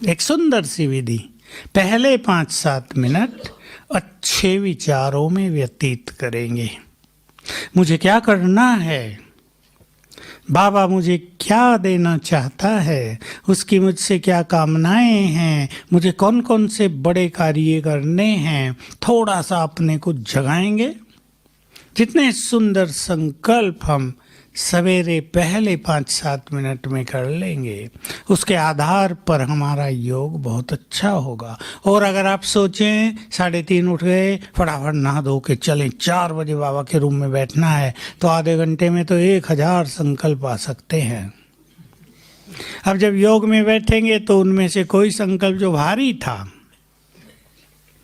एक सुंदर सी विधि। पहले 5-7 मिनट अच्छे विचारों में व्यतीत करेंगे। मुझे क्या करना है, बाबा मुझे क्या देना चाहता है, उसकी मुझसे क्या कामनाएं हैं, मुझे कौन कौन से बड़े कार्य करने हैं, थोड़ा सा अपने को जगाएंगे। जितने सुंदर संकल्प हम सवेरे पहले 5-7 मिनट में कर लेंगे, उसके आधार पर हमारा योग बहुत अच्छा होगा। और अगर आप सोचें 3:30 उठ गए, फटाफट नहा धो के चलें, 4 बजे बाबा के रूम में बैठना है, तो आधे घंटे में तो 1000 संकल्प आ सकते हैं। अब जब योग में बैठेंगे तो उनमें से कोई संकल्प जो भारी था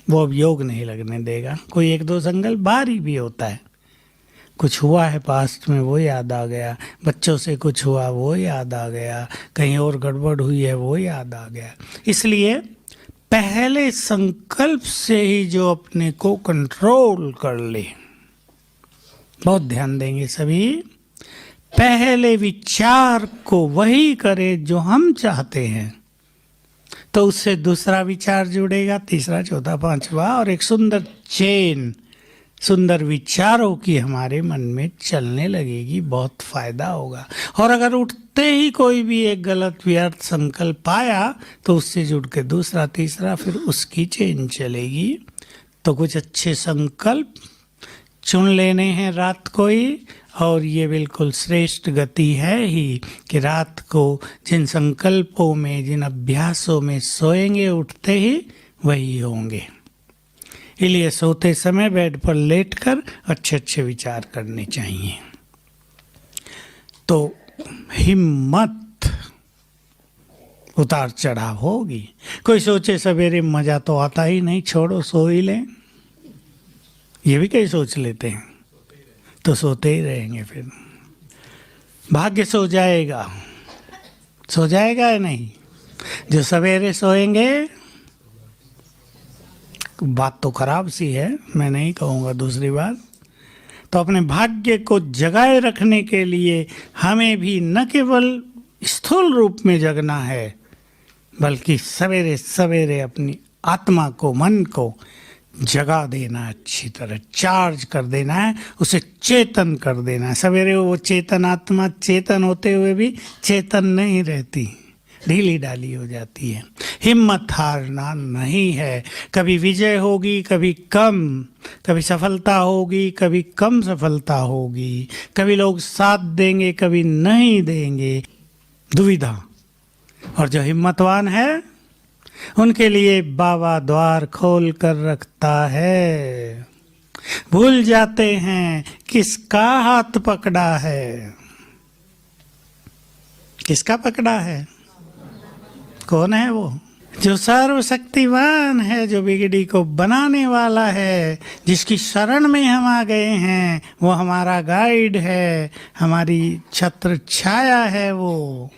वो अब योग नहीं लगने देगा। कोई 1-2 संकल्प भारी भी होता है, कुछ हुआ है पास्ट में वो याद आ गया, बच्चों से कुछ हुआ वो याद आ गया, कहीं और गड़बड़ हुई है वो याद आ गया। इसलिए पहले संकल्प से ही जो अपने को कंट्रोल कर ले, बहुत ध्यान देंगे सभी। पहले विचार को वही करे जो हम चाहते हैं, तो उससे दूसरा विचार जुड़ेगा, तीसरा, चौथा, पांचवा, और एक सुंदर चेन सुंदर विचारों की हमारे मन में चलने लगेगी। बहुत फायदा होगा। और अगर उठते ही कोई भी एक गलत व्यर्थ संकल्प आया तो उससे जुड़ के दूसरा, तीसरा, फिर उसकी चेन चलेगी। तो कुछ अच्छे संकल्प चुन लेने हैं रात को ही, और ये बिल्कुल श्रेष्ठ गति है ही कि रात को जिन संकल्पों में, जिन अभ्यासों में सोएंगे, उठते ही वही होंगे। इसलिए सोते समय बेड पर लेटकर अच्छे अच्छे विचार करने चाहिए। तो हिम्मत उतार चढ़ाव होगी। कोई सोचे सवेरे मजा तो आता ही नहीं, छोड़ो सो ही लें, ये भी कई सोच लेते हैं, तो सोते ही रहेंगे। फिर भाग्य सो जाएगा या नहीं। जो सवेरे सोएंगे, बात तो खराब सी है, मैं नहीं कहूँगा दूसरी बात। तो अपने भाग्य को जगाए रखने के लिए हमें भी न केवल स्थूल रूप में जगना है, बल्कि सवेरे सवेरे अपनी आत्मा को, मन को जगा देना है, अच्छी तरह चार्ज कर देना है, उसे चेतन कर देना है। सवेरे वो चेतन आत्मा चेतन होते हुए भी चेतन नहीं रहती, ढीली डाली हो जाती है। हिम्मत हारना नहीं है। कभी विजय होगी, कभी कम, कभी सफलता होगी, कभी कम सफलता होगी, कभी लोग साथ देंगे, कभी नहीं देंगे, दुविधा। और जो हिम्मतवान है उनके लिए बाबा द्वार खोल कर रखता है। भूल जाते हैं किसका हाथ पकड़ा है। किसका पकड़ा है? कौन है वो? जो सर्वशक्तिवान है, जो बिगड़ी को बनाने वाला है, जिसकी शरण में हम आ गए हैं, वो हमारा गाइड है, हमारी छत्र छाया है। वो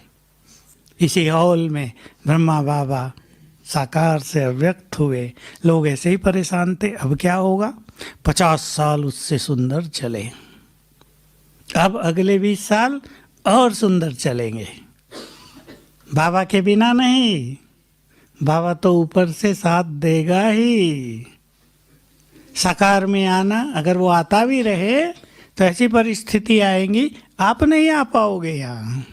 इसी हॉल में ब्रह्मा बाबा साकार से अव्यक्त हुए। लोग ऐसे ही परेशान थे। अब क्या होगा? 50 साल उससे सुंदर चले, अब अगले 20 साल और सुंदर चलेंगे। बाबा के बिना नहीं, बाबा तो ऊपर से साथ देगा ही। साकार में आना, अगर वो आता भी रहे तो ऐसी परिस्थिति आएंगी आप नहीं आ पाओगे। यहाँ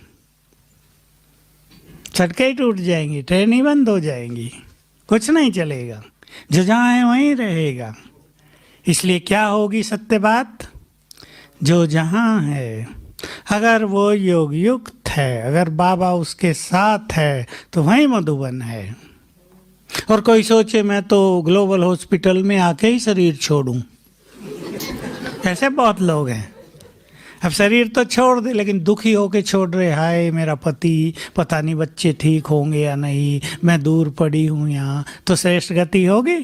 सड़कें ही टूट जाएंगी, ट्रेनें बंद हो जाएंगी, कुछ नहीं चलेगा। जो जहाँ है वहीं रहेगा। इसलिए क्या होगी सत्य बात? जो जहाँ है, अगर वो योग युक्त है, अगर बाबा उसके साथ है, तो वहीं मधुबन है। और कोई सोचे मैं तो ग्लोबल हॉस्पिटल में आके ही शरीर छोड़ूं, ऐसे बहुत लोग हैं। अब शरीर तो छोड़ दे, लेकिन दुखी होके छोड़ रहे, हाय मेरा पति, पता नहीं बच्चे ठीक होंगे या नहीं, मैं दूर पड़ी हूँ यहाँ, तो श्रेष्ठ गति होगी?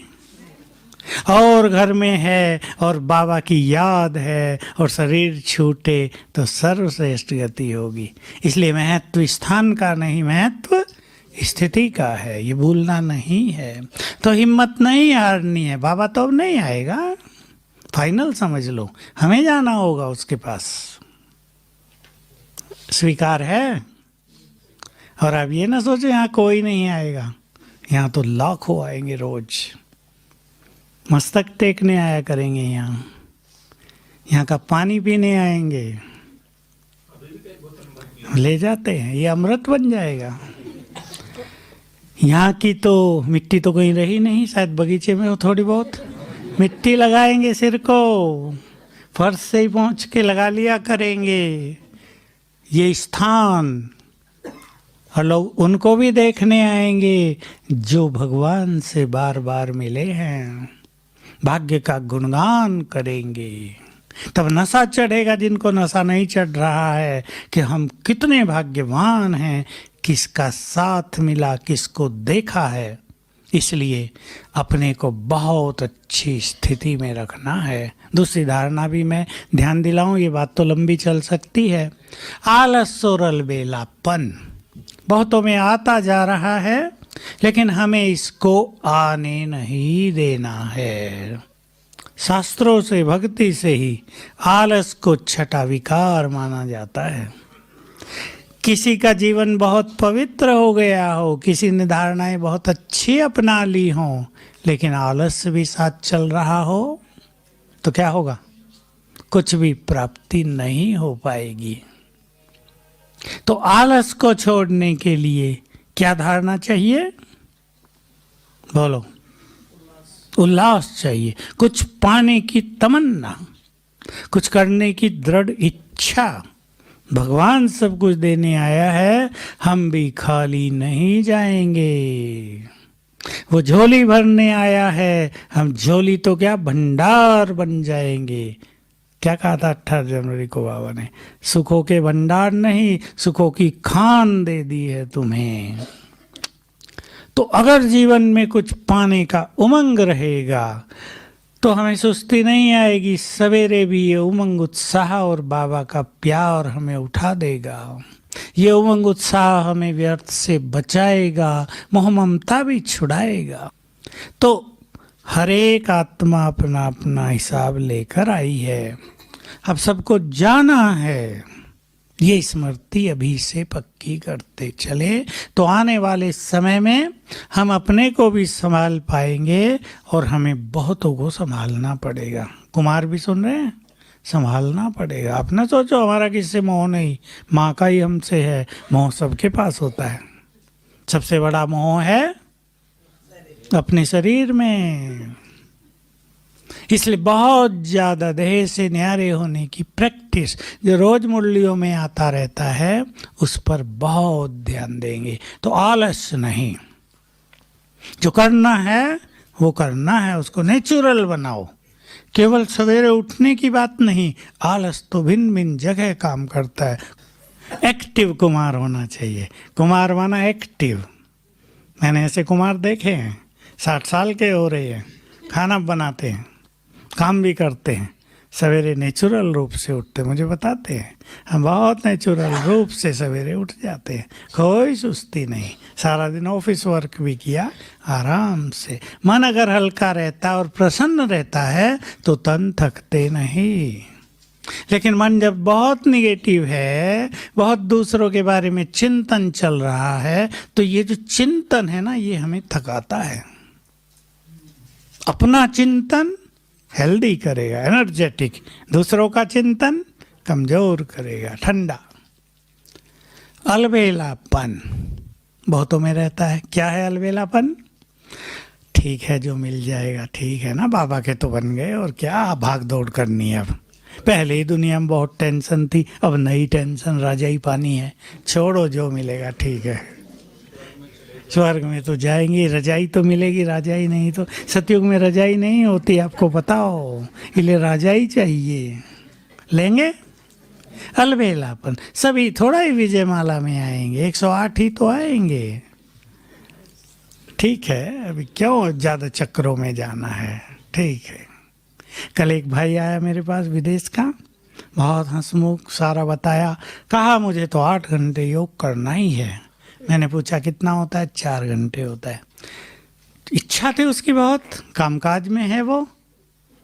और घर में है और बाबा की याद है और शरीर छूटे तो सर्वश्रेष्ठ गति होगी। इसलिए महत्व स्थान का नहीं, महत्व स्थिति का है, ये भूलना नहीं है। तो हिम्मत नहीं हारनी है। बाबा तो अब नहीं आएगा, फाइनल समझ लो, हमें जाना होगा उसके पास। स्वीकार है? और अब ये ना सोचो यहाँ कोई नहीं आएगा, यहाँ तो लाखों आएंगे रोज, मस्तक टेकने आया करेंगे, यहाँ का पानी पीने आएंगे, ले जाते हैं, ये अमृत बन जाएगा। यहाँ की तो मिट्टी तो कहीं रही नहीं, शायद बगीचे में हो थोड़ी बहुत, मिट्टी लगाएंगे सिर को, फर्श से ही पहुँच के लगा लिया करेंगे ये स्थान, और लोग उनको भी देखने आएंगे जो भगवान से बार बार मिले हैं, भाग्य का गुणगान करेंगे। तब नशा चढ़ेगा जिनको नशा नहीं चढ़ रहा है कि हम कितने भाग्यवान हैं, किसका साथ मिला, किसको देखा है। इसलिए अपने को बहुत अच्छी स्थिति में रखना है। दूसरी धारणा भी मैं ध्यान दिलाऊं, ये बात तो लंबी चल सकती है। आलस और अलबेलापन बहुतों में आता जा रहा है, लेकिन हमें इसको आने नहीं देना है। शास्त्रों से, भक्ति से ही आलस को छठा विकार माना जाता है। किसी का जीवन बहुत पवित्र हो गया हो, किसी ने धारणाएं बहुत अच्छी अपना ली हों, लेकिन आलस भी साथ चल रहा हो, तो क्या होगा? कुछ भी प्राप्ति नहीं हो पाएगी। तो आलस को छोड़ने के लिए क्या धारणा चाहिए? बोलो। उल्लास चाहिए, कुछ पाने की तमन्ना, कुछ करने की दृढ़ इच्छा। भगवान सब कुछ देने आया है, हम भी खाली नहीं जाएंगे। वो झोली भरने आया है, हम झोली तो क्या भंडार बन जाएंगे। क्या कहा था 18 जनवरी को बाबा ने? सुखों के भंडार नहीं, सुखों की खान दे दी है तुम्हें। तो अगर जीवन में कुछ पाने का उमंग रहेगा तो हमें सुस्ती नहीं आएगी, सवेरे भी ये उमंग उत्साह और बाबा का प्यार हमें उठा देगा। ये उमंग उत्साह हमें व्यर्थ से बचाएगा, मोह ममता भी छुड़ाएगा। तो हर एक आत्मा अपना अपना हिसाब लेकर आई है, अब सबको जाना है। ये स्मृति अभी से पक्की करते चले तो आने वाले समय में हम अपने को भी संभाल पाएंगे और हमें बहुतों को संभालना पड़ेगा। कुमार भी सुन रहे हैं? संभालना पड़ेगा। अपना सोचो हमारा किससे मोह नहीं, माँ का ही हमसे है। मोह सबके पास होता है। सबसे बड़ा मोह है अपने शरीर में। इसलिए बहुत ज़्यादा देह से न्यारे होने की प्रैक्टिस जो रोज मुरलियों में आता रहता है, उस पर बहुत ध्यान देंगे। तो आलस नहीं, जो करना है वो करना है, उसको नेचुरल बनाओ। केवल सवेरे उठने की बात नहीं, आलस तो भिन्न भिन्न जगह काम करता है। एक्टिव कुमार होना चाहिए। कुमार माना एक्टिव। मैंने ऐसे कुमार देखे हैं, 60 साल के हो रहे हैं, खाना बनाते हैं, काम भी करते हैं, सवेरे नेचुरल रूप से उठते। मुझे बताते हैं हम बहुत नेचुरल रूप से सवेरे उठ जाते हैं, कोई सुस्ती नहीं। सारा दिन ऑफिस वर्क भी किया आराम से। मन अगर हल्का रहता और प्रसन्न रहता है तो तन थकते नहीं। लेकिन मन जब बहुत निगेटिव है, बहुत दूसरों के बारे में चिंतन चल रहा है, तो ये जो चिंतन है ना, ये हमें थकाता है। अपना चिंतन हेल्दी करेगा, एनर्जेटिक। दूसरों का चिंतन कमजोर करेगा, ठंडा। अलबेलापन बहुतों में रहता है। क्या है अलबेलापन? ठीक है जो मिल जाएगा, ठीक है ना, बाबा के तो बन गए, और क्या भाग दौड़ करनी है। अब पहले ही दुनिया में बहुत टेंशन थी, अब नई टेंशन रजाई पानी है। छोड़ो, जो मिलेगा ठीक है। स्वर्ग में तो जाएंगे, रजाई तो मिलेगी, रजाई नहीं तो। सतयुग में रजाई नहीं होती, आपको पता हो, इसलिए रजाई चाहिए। लेंगे अलबेलापन। सभी थोड़ा ही विजयमाला में आएंगे, 108 ही तो आएंगे। ठीक है, अभी क्यों ज़्यादा चक्रों में जाना है। ठीक है। कल एक भाई आया मेरे पास विदेश का, बहुत हंसमुख, सारा बताया। कहा मुझे तो 8 घंटे योग करना ही है। मैंने पूछा कितना होता है? 4 घंटे होता है। इच्छा थी उसकी बहुत, कामकाज में है वो,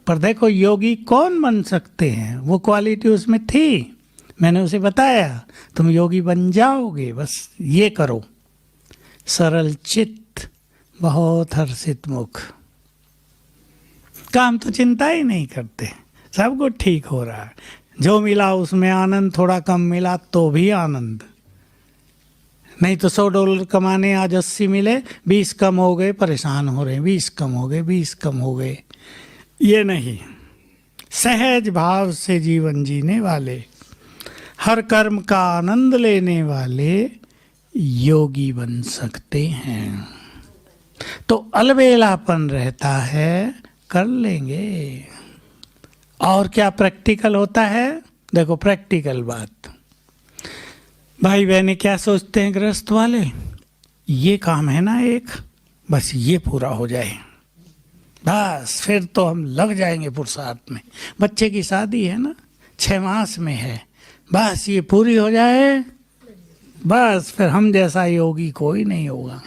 पर देखो योगी कौन बन सकते हैं, वो क्वालिटी उसमें थी। मैंने उसे बताया तुम योगी बन जाओगे, बस ये करो। सरल चित्त, बहुत हर्षित मुख। काम तो चिंता ही नहीं करते, सब कुछ ठीक हो रहा है, जो मिला उसमें आनंद, थोड़ा कम मिला तो भी आनंद। नहीं तो $100 कमाने आज 80 मिले, 20 कम हो गए परेशान हो रहे हैं, 20 कम हो गए, 20 कम हो गए। ये नहीं, सहज भाव से जीवन जीने वाले, हर कर्म का आनंद लेने वाले योगी बन सकते हैं। तो अलबेलापन रहता है, कर लेंगे। और क्या प्रैक्टिकल होता है? देखो प्रैक्टिकल बात, भाई बहने क्या सोचते हैं गृहस्थ वाले, ये काम है ना एक, बस ये पूरा हो जाए, बस फिर तो हम लग जाएंगे पुरुषार्थ में। बच्चे की शादी है ना, 6 मास में है, बस ये पूरी हो जाए, बस फिर हम जैसा योगी कोई नहीं होगा।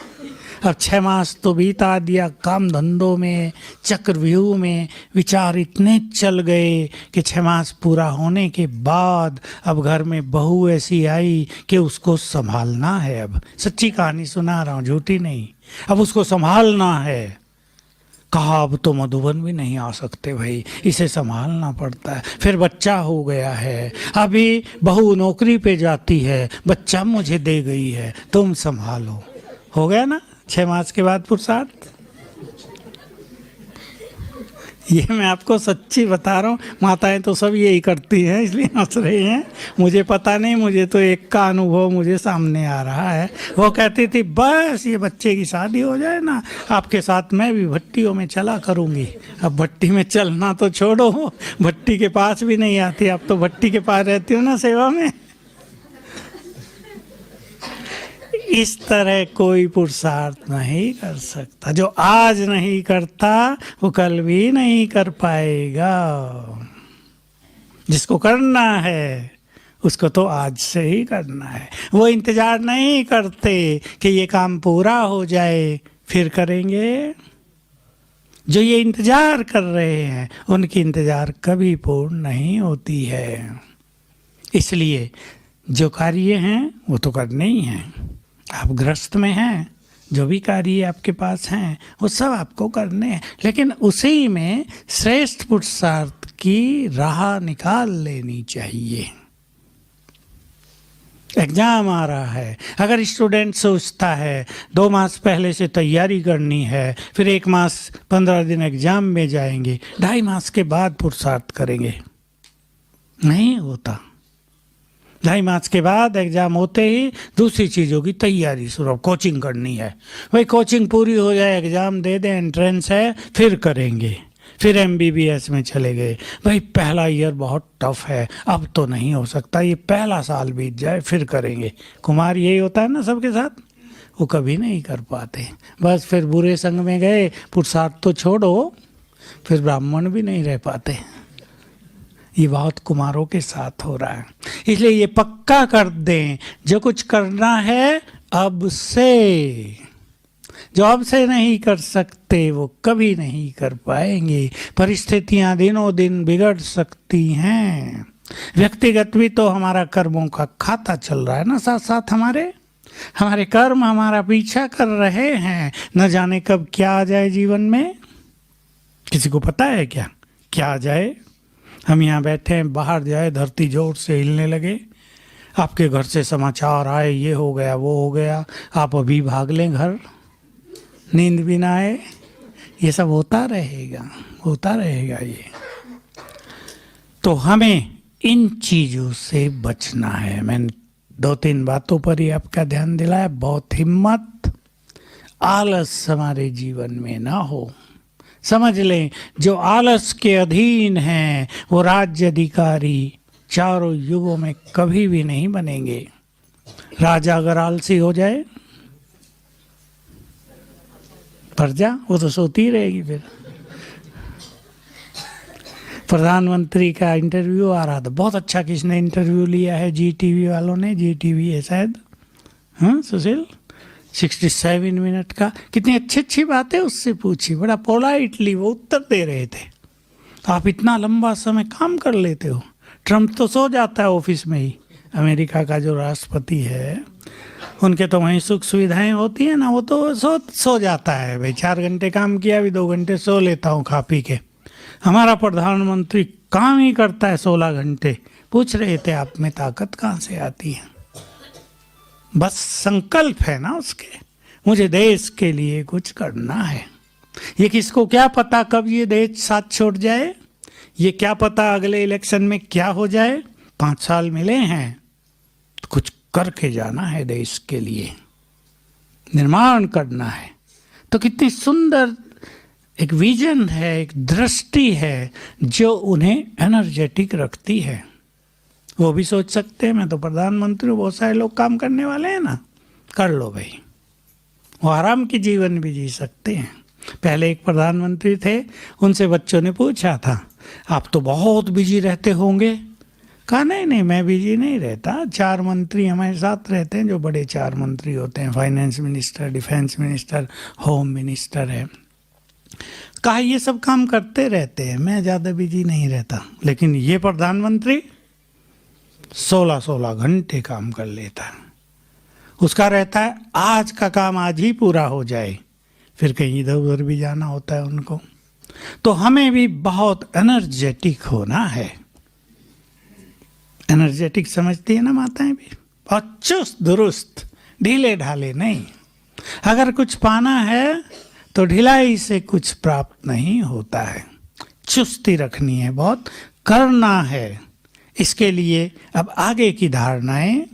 अब 6 मास तो बीता दिया, काम धंधों में, चक्रव्यूह में विचार इतने चल गए कि 6 मास पूरा होने के बाद अब घर में बहू ऐसी आई कि उसको संभालना है। अब सच्ची कहानी सुना रहा हूँ, झूठी नहीं। अब उसको संभालना है, कहा अब तो मधुबन भी नहीं आ सकते भाई, इसे संभालना पड़ता है। फिर बच्चा हो गया है, अभी बहू नौकरी पे जाती है, बच्चा मुझे दे गई है, तुम संभालो। हो गया ना 6 मास के बाद पुरुषार्थ। ये मैं आपको सच्ची बता रहा हूँ, माताएं तो सब यही करती हैं इसलिए हंस रही हैं, मुझे पता नहीं, मुझे तो एक का अनुभव मुझे सामने आ रहा है। वो कहती थी बस ये बच्चे की शादी हो जाए ना, आपके साथ मैं भी भट्टियों में चला करूँगी। अब भट्टी में चलना तो छोड़ो, भट्टी के पास भी नहीं आती, अब तो भट्टी के पास रहती हो ना सेवा में। इस तरह कोई पुरुषार्थ नहीं कर सकता, जो आज नहीं करता वो कल भी नहीं कर पाएगा। जिसको करना है उसको तो आज से ही करना है। वो इंतजार नहीं करते कि ये काम पूरा हो जाए फिर करेंगे। जो ये इंतजार कर रहे हैं उनकी इंतजार कभी पूर्ण नहीं होती है। इसलिए जो कार्य हैं वो तो करने ही हैं। आप गृहस्थ में हैं, जो भी कार्य आपके पास हैं वो सब आपको करने हैं, लेकिन उसी में श्रेष्ठ पुरुषार्थ की राह निकाल लेनी चाहिए। एग्जाम आ रहा है, अगर स्टूडेंट सोचता है 2 मास पहले से तैयारी करनी है, फिर 1 मास 15 दिन एग्जाम में जाएंगे, 2.5 मास के बाद पुरुषार्थ करेंगे, नहीं होता। 2.5 मास के बाद एग्जाम होते ही दूसरी चीज़ों की तैयारी शुरू, कोचिंग करनी है। भाई कोचिंग पूरी हो जाए, एग्ज़ाम दे दें, एंट्रेंस है, फिर करेंगे। फिर MBBS में चले गए, भाई पहला ईयर बहुत टफ है, अब तो नहीं हो सकता, ये पहला साल बीत जाए फिर करेंगे। कुमार यही होता है ना सबके साथ, वो कभी नहीं कर पाते। बस फिर बुरे संग में गए, पुरुषार्थ तो छोड़ो, फिर ब्राह्मण भी नहीं रह पाते। ये बहुत कुमारों के साथ हो रहा है। इसलिए ये पक्का कर दें, जो कुछ करना है अब से, जो अब से नहीं कर सकते वो कभी नहीं कर पाएंगे। परिस्थितियां दिनों दिन बिगड़ सकती हैं। व्यक्तिगत भी तो हमारा कर्मों का खाता चल रहा है ना, साथ साथ हमारे कर्म हमारा पीछा कर रहे हैं। न जाने कब क्या आ जाए जीवन में, किसी को पता है क्या आ जाए? हम यहाँ बैठे हैं, बाहर जाए धरती जोर से हिलने लगे, आपके घर से समाचार आए ये हो गया वो हो गया, आप अभी भाग लें घर, नींद भी ना आए, ये सब होता रहेगा ये। तो हमें इन चीज़ों से बचना है। मैंने 2-3 बातों पर ही आपका ध्यान दिलाया। बहुत हिम्मत, आलस हमारे जीवन में ना हो। समझ लें, जो आलस के अधीन हैं वो राज्य अधिकारी चारों युगों में कभी भी नहीं बनेंगे। राजा अगर आलसी हो जाए, प्रजा वो तो सोती रहेगी। फिर प्रधानमंत्री का इंटरव्यू आ रहा था, बहुत अच्छा किसने इंटरव्यू लिया है, GTV वालों ने, GTV है शायद, हाँ सुशील, 67 मिनट का। कितनी अच्छी बातें उससे पूछी, बड़ा पोलाइटली वो उत्तर दे रहे थे। आप इतना लंबा समय काम कर लेते हो। ट्रम्प तो सो जाता है ऑफिस में ही, अमेरिका का जो राष्ट्रपति है उनके तो वहीं सुख सुविधाएं होती है ना, वो तो सो जाता है भाई, 4 घंटे काम किया, अभी 2 घंटे सो लेता हूँ खा पी के। हमारा प्रधानमंत्री काम ही करता है 16 घंटे। पूछ रहे थे आप में ताकत कहाँ से आती है? बस संकल्प है ना उसके, मुझे देश के लिए कुछ करना है। ये किसको क्या पता कब ये देश साथ छोड़ जाए, ये क्या पता अगले इलेक्शन में क्या हो जाए। 5 साल मिले हैं तो कुछ करके जाना है, देश के लिए निर्माण करना है। तो कितनी सुंदर एक विजन है, एक दृष्टि है जो उन्हें एनर्जेटिक रखती है। वो भी सोच सकते हैं मैं तो प्रधानमंत्री हूँ, बहुत सारे लोग काम करने वाले हैं ना, कर लो भाई। वो आराम की जीवन भी जी सकते हैं। पहले एक प्रधानमंत्री थे, उनसे बच्चों ने पूछा था आप तो बहुत बिजी रहते होंगे। कहा नहीं नहीं, मैं बिजी नहीं रहता, 4 मंत्री हमारे साथ रहते हैं, जो बड़े 4 मंत्री होते हैं, finance minister, defence minister, home minister है। कहा ये सब काम करते रहते हैं, मैं ज़्यादा बिजी नहीं रहता, लेकिन ये प्रधानमंत्री 16-16 घंटे काम कर लेता है। उसका रहता है आज का काम आज ही पूरा हो जाए, फिर कहीं इधर उधर भी जाना होता है उनको। तो हमें भी बहुत एनर्जेटिक होना है। एनर्जेटिक समझती है ना माताएं भी, बहुत चुस्त दुरुस्त, ढीले ढाले नहीं। अगर कुछ पाना है तो ढिलाई से कुछ प्राप्त नहीं होता है, चुस्ती रखनी है, बहुत करना है। इसके लिए अब आगे की धारणाएं,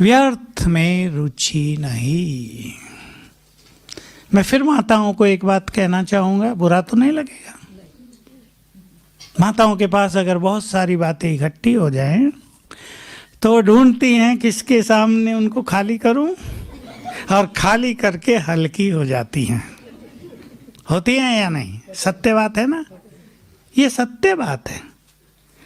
व्यर्थ में रुचि नहीं। मैं फिर माताओं को एक बात कहना चाहूँगा, बुरा तो नहीं लगेगा। माताओं के पास अगर बहुत सारी बातें इकट्ठी हो जाएं तो ढूंढती हैं किसके सामने उनको खाली करूं, और खाली करके हल्की हो जाती हैं। होती हैं या नहीं? सत्य बात है ना, ये सत्य बात है।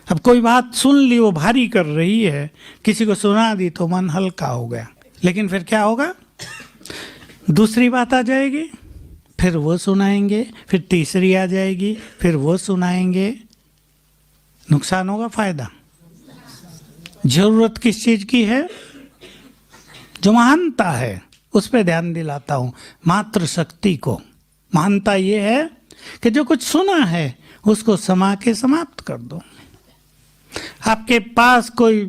अब कोई बात सुन ली, वो भारी कर रही है, किसी को सुना दी तो मन हल्का हो गया, लेकिन फिर क्या होगा? दूसरी बात आ जाएगी, फिर वो सुनाएंगे, फिर तीसरी आ जाएगी, फिर वो सुनाएंगे। नुकसान होगा फायदा? जरूरत किस चीज की है? जो महानता है उस पर ध्यान दिलाता हूं, मातृ शक्ति को। महानता ये है कि जो कुछ सुना है उसको समा के समाप्त कर दो। आपके पास कोई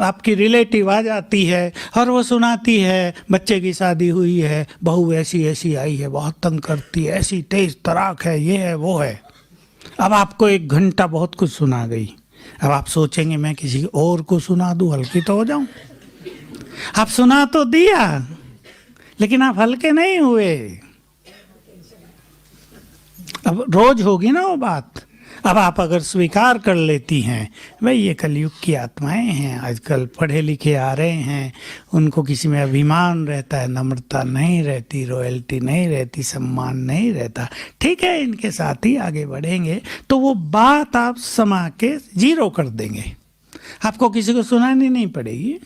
आपकी रिलेटिव आ जाती है और वो सुनाती है बच्चे की शादी हुई है, बहू ऐसी ऐसी आई है, बहुत तंग करती है, ऐसी तेज तराक है, ये है वो है। अब आपको 1 घंटा बहुत कुछ सुना गई। अब आप सोचेंगे मैं किसी और को सुना दूं, हल्की तो हो जाऊं। आप सुना तो दिया, लेकिन आप हल्के नहीं हुए। अब रोज होगी ना वो बात। अब आप अगर स्वीकार कर लेती हैं, भाई ये कलयुग की आत्माएं हैं, आजकल पढ़े लिखे आ रहे हैं, उनको किसी में अभिमान रहता है, नम्रता नहीं रहती, रॉयल्टी नहीं रहती, सम्मान नहीं रहता, ठीक है इनके साथ ही आगे बढ़ेंगे, तो वो बात आप समा के 0 कर देंगे। आपको किसी को सुनानी नहीं पड़ेगी।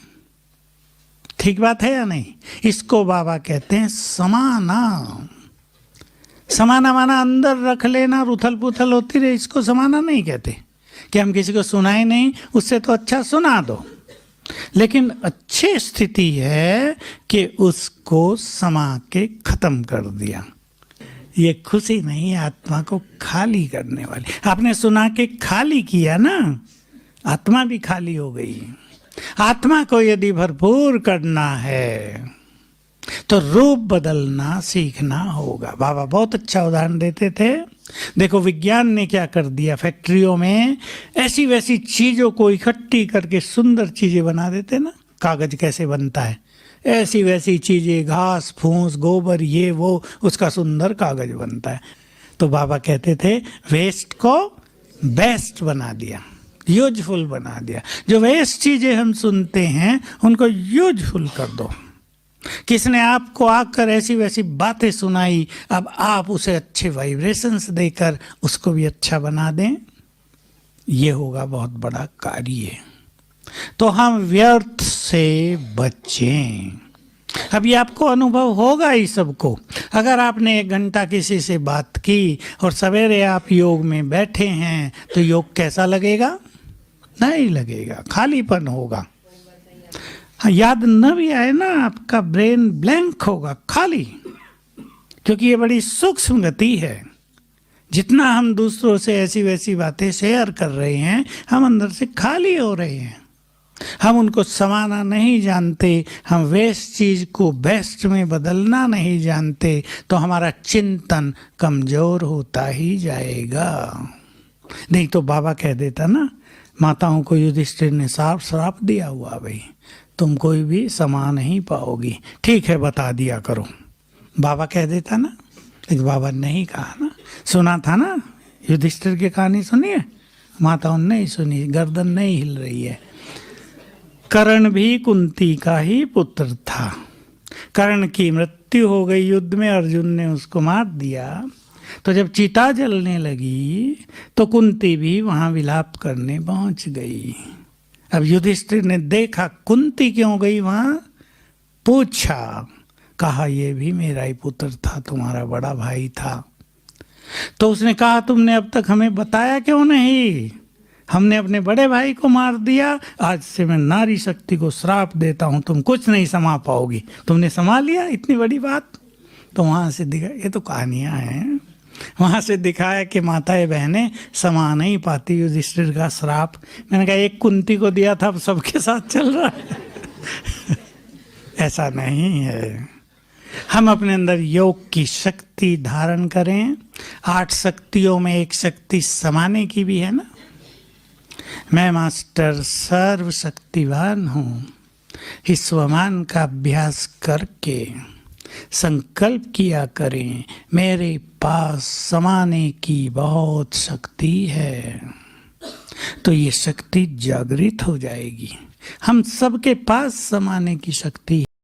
ठीक बात है या नहीं? इसको बाबा कहते हैं समाना। समाना माना अंदर रख लेना, उथल पुथल होती रहे, इसको समाना नहीं कहते। कि हम किसी को सुनाए नहीं, उससे तो अच्छा सुना दो, लेकिन अच्छी स्थिति है कि उसको समा के खत्म कर दिया। ये खुशी नहीं, आत्मा को खाली करने वाली। आपने सुना के खाली किया ना, आत्मा भी खाली हो गई। आत्मा को यदि भरपूर करना है तो रूप बदलना सीखना होगा। बाबा बहुत अच्छा उदाहरण देते थे। देखो विज्ञान ने क्या कर दिया, फैक्ट्रियों में ऐसी वैसी चीजों को इकट्ठी करके सुंदर चीजें बना देते ना। कागज कैसे बनता है, ऐसी वैसी चीजें, घास फूस गोबर ये वो, उसका सुंदर कागज बनता है। तो बाबा कहते थे वेस्ट को बेस्ट बना दिया, यूजफुल बना दिया। जो वेस्ट चीजें हम सुनते हैं उनको यूजफुल कर दो। किसने आपको आकर ऐसी वैसी बातें सुनाई, अब आप उसे अच्छे वाइब्रेशंस देकर उसको भी अच्छा बना दें, ये होगा बहुत बड़ा कार्य। तो हम व्यर्थ से बचें। अभी आपको अनुभव होगा ही सबको। अगर आपने 1 घंटा किसी से बात की और सवेरे आप योग में बैठे हैं तो योग कैसा लगेगा? नहीं लगेगा, खालीपन होगा। हाँ, याद न भी आए ना, आपका ब्रेन ब्लैंक होगा, खाली, क्योंकि ये बड़ी सूक्ष्म गति है। जितना हम दूसरों से ऐसी वैसी बातें शेयर कर रहे हैं, हम अंदर से खाली हो रहे हैं। हम उनको समाना नहीं जानते, हम वेस्ट चीज को बेस्ट में बदलना नहीं जानते, तो हमारा चिंतन कमजोर होता ही जाएगा। नहीं तो बाबा कह देता ना, माताओं को युधिष्ठिर ने साफ श्राप दिया हुआ, भाई तुम कोई भी समा नहीं पाओगी, ठीक है बता दिया करो। बाबा कह देता ना, लेकिन बाबा ने नहीं कहा ना। सुना था ना, युधिष्ठिर की कहानी सुनिए, माताओं ने नहीं सुनी, गर्दन नहीं हिल रही है। कर्ण भी कुंती का ही पुत्र था। कर्ण की मृत्यु हो गई युद्ध में, अर्जुन ने उसको मार दिया। तो जब चिता जलने लगी तो कुंती भी वहां विलाप करने पहुंच गई। अब युधिष्ठिर ने देखा कुंती क्यों गई वहां, पूछा, कहा ये भी मेरा ही पुत्र था, तुम्हारा बड़ा भाई था। तो उसने कहा तुमने अब तक हमें बताया क्यों नहीं, हमने अपने बड़े भाई को मार दिया, आज से मैं नारी शक्ति को श्राप देता हूं, तुम कुछ नहीं समा पाओगी। तुमने समा लिया इतनी बड़ी बात। तो वहां से दिखा, ये तो कहानियां हैं, वहां से दिखाया कि माताएं बहनें समा नहीं पाती युधिष्ठिर का श्राप। मैंने कहा एक कुंती को दिया था, अब सबके साथ चल रहा है। ऐसा नहीं है। हम अपने अंदर योग की शक्ति धारण करें। 8 शक्तियों में एक शक्ति समाने की भी है ना। मैं मास्टर सर्वशक्तिवान हूँ। इस स्वमान का अभ्यास करके संकल्प किया करें, मेरे पास समाने की बहुत शक्ति है। तो ये शक्ति जागृत हो जाएगी। हम सबके पास समाने की शक्ति